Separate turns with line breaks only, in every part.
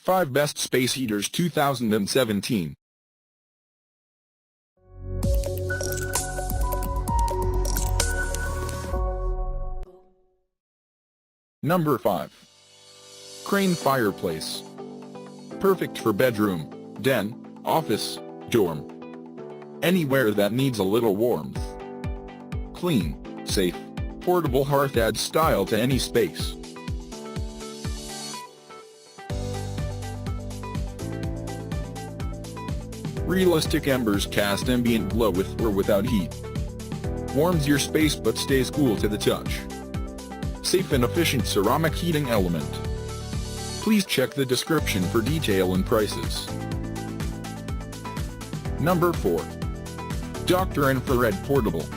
5 Best Space Heaters 2017. Number 5. Crane Fireplace. Perfect for bedroom, den, office, dorm. Anywhere that needs a little warmth. Clean, safe, portable hearth adds style to any space. Realistic embers cast ambient glow with or without heat. Warms your space but stays cool to the touch. Safe and efficient ceramic heating element. Please check the description for detail and prices. Number 4. Dr. Infrared Portable.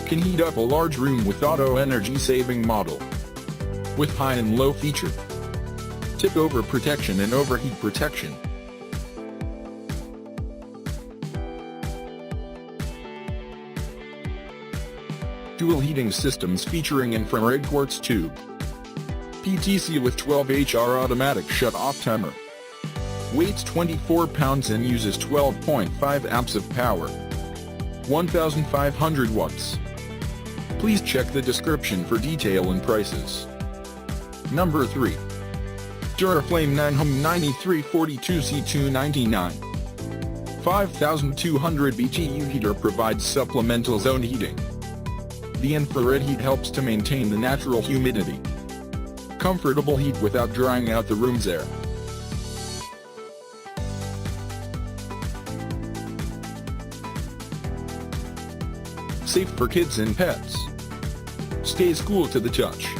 Can heat up a large room with auto energy saving model. With high and low feature. Tip over protection and overheat protection. Dual heating systems featuring infrared quartz tube. PTC with 12HR automatic shut-off timer. Weighs 24 pounds and uses 12.5 amps of power. 1,500 watts. Please check the description for detail and prices. Number 3. Duraflame 99342C299. 5200 BTU heater provides supplemental zone heating. The infrared heat helps to maintain the natural humidity. Comfortable heat without drying out the room's air. Safe for kids and pets. Stays cool to the touch.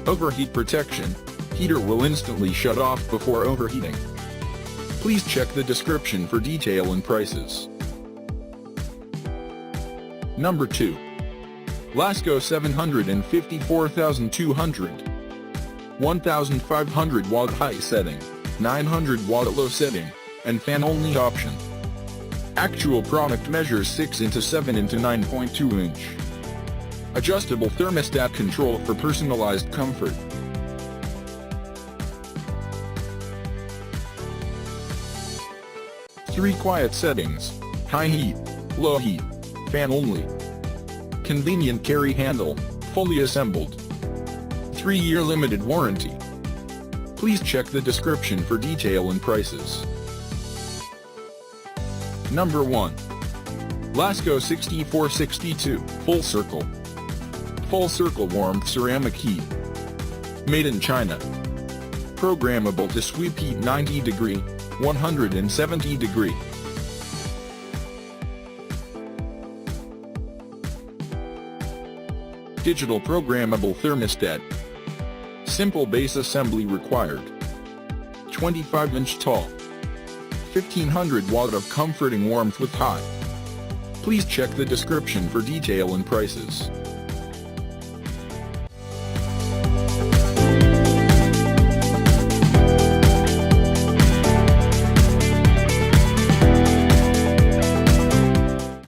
Overheat protection. Heater will instantly shut off before overheating. Please check the description for detail and prices. Number 2. Lasko 754200. 1500 watt high setting, 900 watt low setting, and fan only option. Actual product measures 6 into 7 into 9.2 inch. Adjustable thermostat control for personalized comfort. Three quiet settings: high heat, low heat, fan only. Convenient carry handle, fully assembled. 3-year limited warranty. Please check the description for detail and prices. Number 1. Lasko 6462 Full Circle. Full Circle warmth ceramic heat. Made in China. Programmable to sweep heat 90 degree, 170 degree. Digital programmable thermostat. Simple base assembly required. 25-inch tall. 1500 watt of comforting warmth with hot. Please check the description for detail and prices.